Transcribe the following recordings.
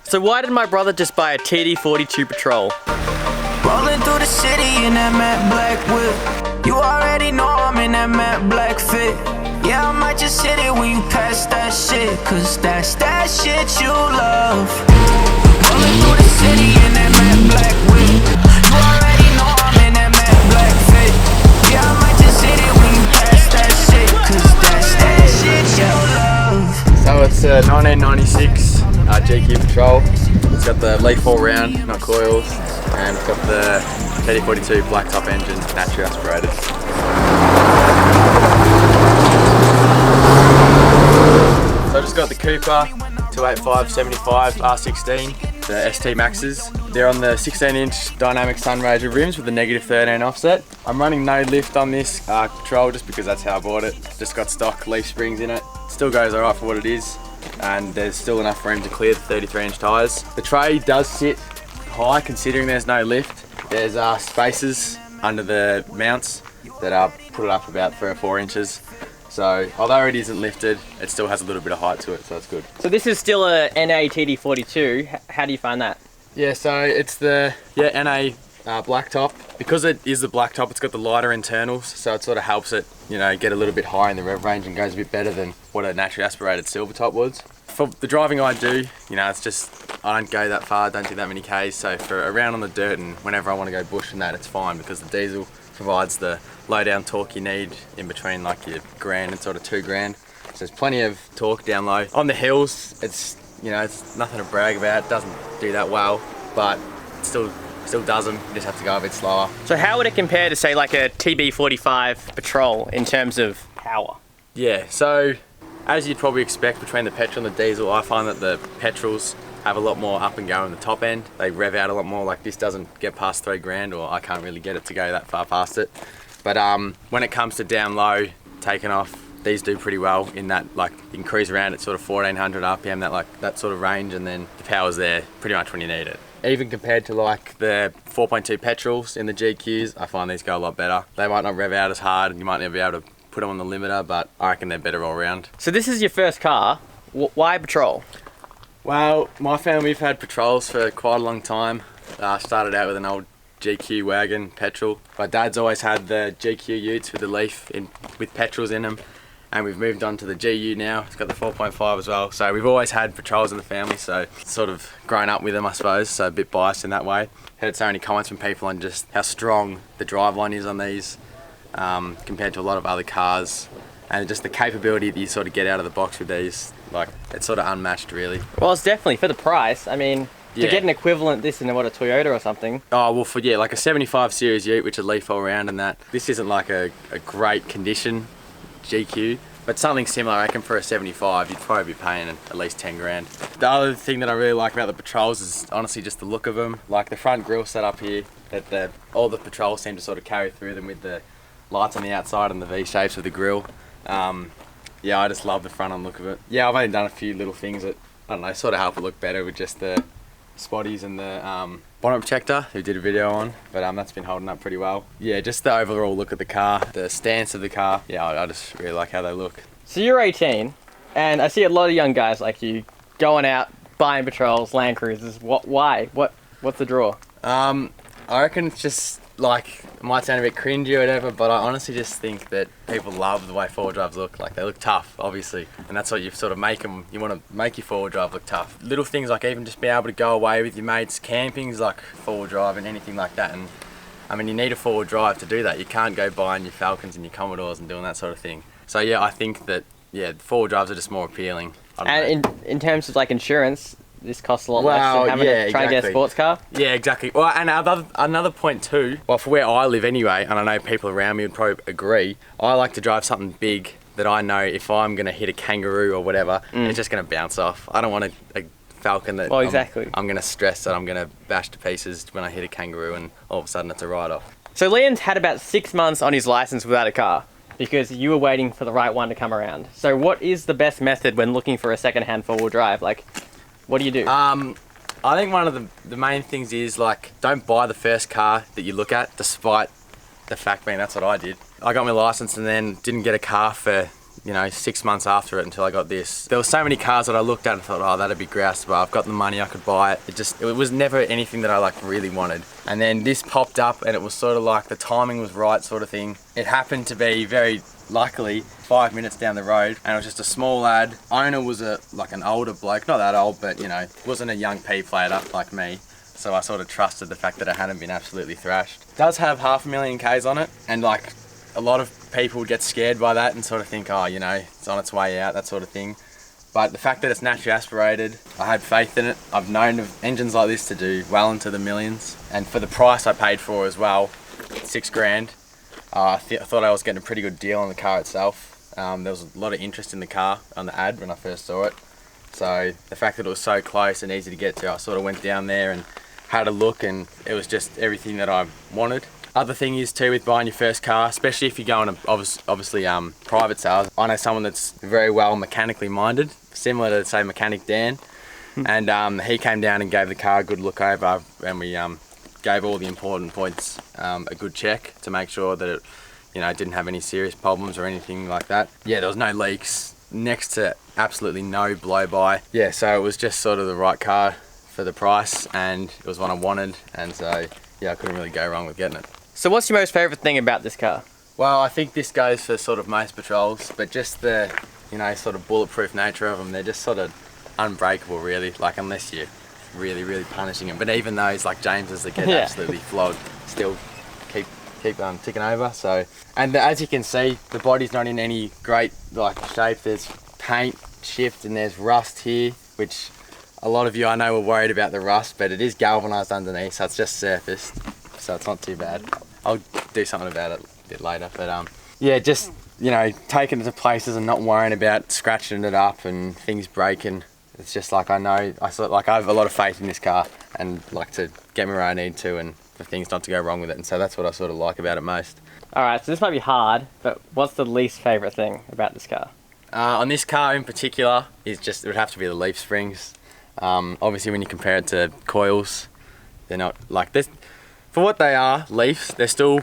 So why did my brother just buy a TD42 Patrol? Rolling through the city in that matte black whip. You already know I'm in that matte black fit. Yeah, I might just hit it when you pass that shit, cause that's that shit you love. Rolling through the city in that matte black whip. You already know I'm in that matte black fit. Yeah, I might just hit it when you pass that shit, cause that's that shit you love. So it's a 1996 GQ Patrol. It's got the leaf all round, not coils, and it's got the TD42 blacktop engine, naturally aspirated. So I just got the Cooper 285/75 R16, the ST Maxes. They're on the 16-inch dynamic Sunraiser rims with the -13 offset. I'm running no lift on this Patrol just because that's how I bought it. Just got stock leaf springs in it. Still goes alright for what it is, and there's still enough room to clear the 33-inch tyres. The tray does sit high considering there's no lift. There's spaces under the mounts that put it up about 3 or 4 inches. So although it isn't lifted, it still has a little bit of height to it, so it's good. So this is still a NA TD42. How do you find that? Yeah, so it's the NA blacktop. Because it is the blacktop, it's got the lighter internals, so it sort of helps it, you know, get a little bit higher in the rev range and goes a bit better than what a naturally aspirated silver top was. For the driving I do, you know, it's just, I don't go that far, don't do that many Ks, so for around on the dirt and whenever I want to go bush and that, it's fine because the diesel provides the low down torque you need in between like your grand and sort of 2 grand. So there's plenty of torque down low. On the hills, it's, you know, it's nothing to brag about, it doesn't do that well, but it still does them, you just have to go a bit slower. So how would it compare to say like a TB45 Patrol in terms of power? Yeah, so as you'd probably expect between the petrol and the diesel, I find that the petrols have a lot more up and go in the top end. They rev out a lot more, like this doesn't get past 3 grand, or I can't really get it to go that far past it. But when it comes to down low, taking off, these do pretty well in that, like you can cruise around at sort of 1400 RPM, that sort of range, and then the power's there pretty much when you need it. Even compared to like the 4.2 petrols in the GQs, I find these go a lot better. They might not rev out as hard, and you might never be able to put them on the limiter, but I reckon they're better all around. So this is your first car. Why Patrol? Well, my family, we've had Patrols for quite a long time. Started out with an old GQ wagon, petrol. My dad's always had the GQ utes with the leaf with petrols in them, and we've moved on to the GU now. It's got the 4.5 as well. So we've always had Patrols in the family, so sort of grown up with them, I suppose, so a bit biased in that way. Heard so many comments from people on just how strong the driveline is on these compared to a lot of other cars, and just the capability that you sort of get out of the box with these, like, it's sort of unmatched really. Well, it's definitely for the price. I mean, yeah. To get an equivalent this in what, a Toyota or something. Oh, well, for like a 75 series ute, which is leaf all round and that, this isn't like a great condition GQ, but something similar, I reckon for a 75, you'd probably be paying at least 10 grand. The other thing that I really like about the Patrols is honestly just the look of them. Like the front grille setup here, that all the Patrols seem to sort of carry through them with the lights on the outside and the V-shapes of the grille. Yeah, I just love the front end look of it. Yeah, I've only done a few little things that, I don't know, sort of help it look better with just the spotties and the bonnet protector, who did a video on, but that's been holding up pretty well. Yeah, just the overall look of the car, the stance of the car. Yeah, I just really like how they look. So you're 18, and I see a lot of young guys like you going out, buying Patrols, Land Cruisers. Why? What's the draw? I reckon it's just, like, it might sound a bit cringy or whatever, but I honestly just think that people love the way 4-wheel drives look. Like, they look tough, obviously, and that's what you sort of make them. You want to make your 4-wheel drive look tough. Little things like even just being able to go away with your mates, camping's like 4-wheel drive and anything like that. And I mean, you need a 4-wheel drive to do that. You can't go buying your Falcons and your Commodores and doing that sort of thing. So yeah, I think that, yeah, 4-wheel drives are just more appealing. And in terms of like insurance, this costs a lot less than having to try and get a sports car? Yeah, exactly. Well, and another point too, well, for where I live anyway, and I know people around me would probably agree, I like to drive something big that I know if I'm going to hit a kangaroo or whatever, it's just going to bounce off. I don't want a Falcon that I'm going to stress that I'm going to bash to pieces when I hit a kangaroo and all of a sudden it's a write-off. So Liam's had about 6 months on his license without a car because you were waiting for the right one to come around. So what is the best method when looking for a second-hand 4-wheel drive? Like, what do you do? I think one of the main things is, like, don't buy the first car that you look at, despite the fact being that's what I did. I got my license and then didn't get a car for you know, 6 months after it until I got this. There were so many cars that I looked at and thought, oh, that'd be grouse, but I've got the money, I could buy it. It was never anything that I like really wanted. And then this popped up and it was sort of like the timing was right sort of thing. It happened to be very luckily 5 minutes down the road, and it was just a small lad. Owner was like an older bloke, not that old, but you know, wasn't a young pea plater like me. So I sort of trusted the fact that it hadn't been absolutely thrashed. It does have 500,000 Ks on it, and like a lot of people would get scared by that and sort of think, oh, you know, it's on its way out, that sort of thing. But the fact that it's naturally aspirated, I had faith in it. I've known of engines like this to do well into the millions. And for the price I paid for as well, $6,000, I thought I was getting a pretty good deal on the car itself. There was a lot of interest in the car on the ad when I first saw it. So the fact that it was so close and easy to get to, I sort of went down there and had a look, and it was just everything that I wanted. Other thing is too, with buying your first car, especially if you're going to obviously private sales. I know someone that's very well mechanically minded, similar to say Mechanic Dan, and he came down and gave the car a good look over, and we gave all the important points a good check to make sure that it, you know, didn't have any serious problems or anything like that. Yeah, there was no leaks, next to absolutely no blow by. Yeah, so it was just sort of the right car for the price, and it was what I wanted, and so yeah, I couldn't really go wrong with getting it. So what's your most favourite thing about this car? Well, I think this goes for sort of most Patrols, but just the, you know, sort of bulletproof nature of them. They're just sort of unbreakable, really, like unless you're really, really punishing them. But even those, like James's, that get absolutely flogged, still keep ticking over. So, and as you can see, the body's not in any great like shape. There's paint chipped and there's rust here, which a lot of you I know were worried about the rust, but it is galvanized underneath, so it's just surfaced, so it's not too bad. I'll do something about it a bit later, but yeah, just, you know, taking it to places and not worrying about scratching it up and things breaking. It's just like, I have a lot of faith in this car and like to get me where I need to and for things not to go wrong with it, and so that's what I sort of like about it most. Alright, so this might be hard, but what's the least favourite thing about this car? On this car in particular, it would have to be the leaf springs. Obviously when you compare it to coils, they're not like this. For what they are, leafs, they still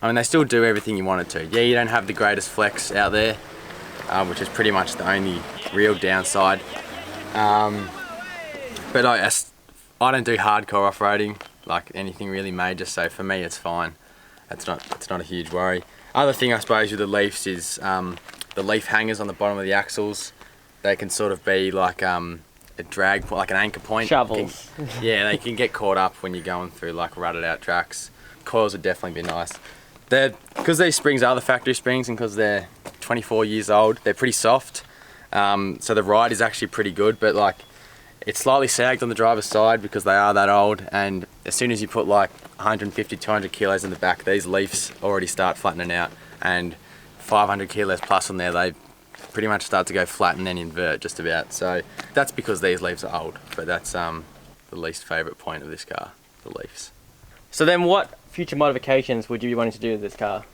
do everything you want it to. Yeah, you don't have the greatest flex out there, which is pretty much the only real downside. But I don't do hardcore off-roading, like anything really major, so for me it's fine. It's not a huge worry. Other thing I suppose with the leafs is the leaf hangers on the bottom of the axles. They can sort of be like a drag point, like an anchor point. Shovels. Yeah, they can get caught up when you're going through like rutted out tracks. Coils would definitely be nice. Because these springs are the factory springs and because they're 24 years old, they're pretty soft. So the ride is actually pretty good, but like it's slightly sagged on the driver's side because they are that old, and as soon as you put like 150, 200 kilos in the back, these leafs already start flattening out, and 500 kilos plus on there, they pretty much start to go flat and then invert just about. So that's because these leaves are old, but that's the least favourite point of this car, the leaves. So then what future modifications would you be wanting to do with this car?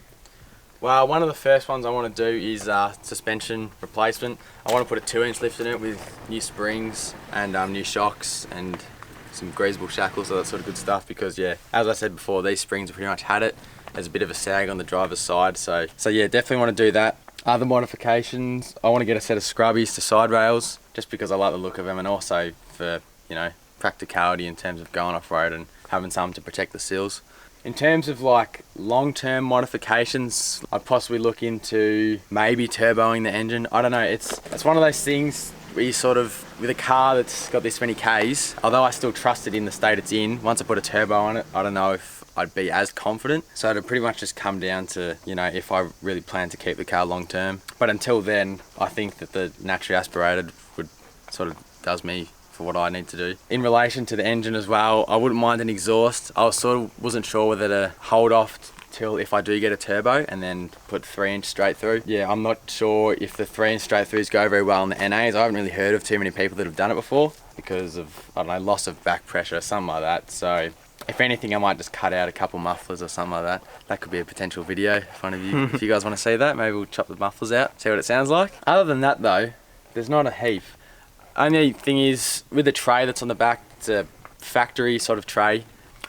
Well, one of the first ones I want to do is suspension replacement. I want to put a 2-inch lift in it with new springs and new shocks and some greasable shackles, all that sort of good stuff, because yeah, as I said before, these springs have pretty much had it. There's a bit of a sag on the driver's side, so yeah, definitely want to do that. Other modifications, I want to get a set of scrubbies to side rails, just because I like the look of them, and also for, you know, practicality in terms of going off-road and having something to protect the sills. In terms of like long-term modifications, I'd possibly look into maybe turboing the engine. I don't know, it's one of those things where you sort of, with a car that's got this many Ks, although I still trust it in the state it's in, once I put a turbo on it, I don't know if I'd be as confident. So it'd pretty much just come down to, you know, if I really plan to keep the car long term. But until then, I think that the naturally aspirated would sort of does me for what I need to do. In relation to the engine as well, I wouldn't mind an exhaust. I wasn't sure whether to hold off till if I do get a turbo and then put 3-inch straight through. Yeah, I'm not sure if the 3-inch straight throughs go very well in the NAs. I haven't really heard of too many people that have done it before because of, I don't know, loss of back pressure or something like that. So if anything, I might just cut out a couple mufflers or something like that. That could be a potential video if one of you, if you guys want to see that, maybe we'll chop the mufflers out, see what it sounds like. Other than that though, there's not a heap. Only thing is, with the tray that's on the back, it's a factory sort of tray.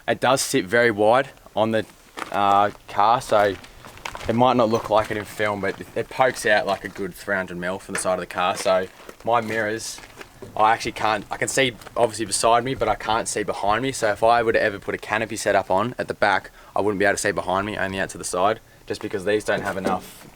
It does sit very wide on the car, so It might not look like it in film, but it pokes out like a good 300mm from the side of the car. So my mirrors, I can see obviously beside me, but I can't see behind me. So if I were to ever put a canopy setup on at the back, I wouldn't be able to see behind me, only out to the side, just because these don't have enough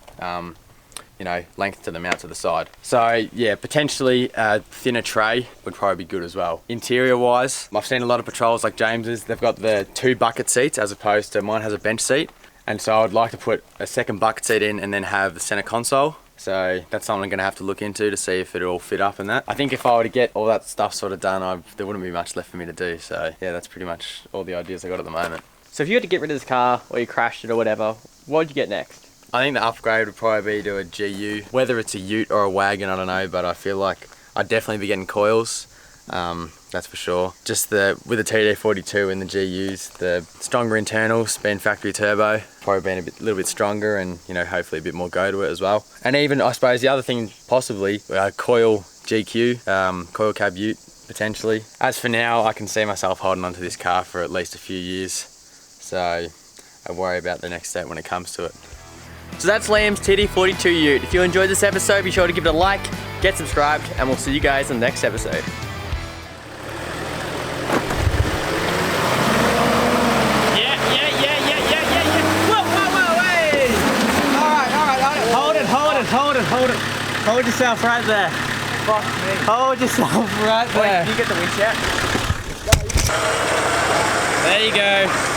you know, length to them out to the side. So yeah, potentially a thinner tray would probably be good as well. Interior wise, I've seen a lot of Patrols like James's, they've got the 2 bucket seats as opposed to mine has a bench seat. And so I'd like to put a second bucket seat in and then have the center console. So that's something I'm gonna have to look into to see if it'll all fit up in that. I think if I were to get all that stuff sort of done, there wouldn't be much left for me to do. So yeah, that's pretty much all the ideas I got at the moment. So if you had to get rid of this car or you crashed it or whatever, what would you get next? I think the upgrade would probably be to a GU. Whether it's a ute or a wagon, I don't know, but I feel like I'd definitely be getting coils. That's for sure. Just with the TD42 and the GUs, the stronger internals, being factory turbo, probably being a little bit stronger, and you know, hopefully a bit more go to it as well. And even I suppose the other thing possibly coil GQ, coil cab ute potentially. As for now, I can see myself holding onto this car for at least a few years, so I worry about the next step when it comes to it. So that's Liam's TD42 ute. If you enjoyed this episode, be sure to give it a like, get subscribed, and we'll see you guys in the next episode. Hold yourself right there. Fuck me. Hold yourself right there. Wait, can you get the winch out? There you go.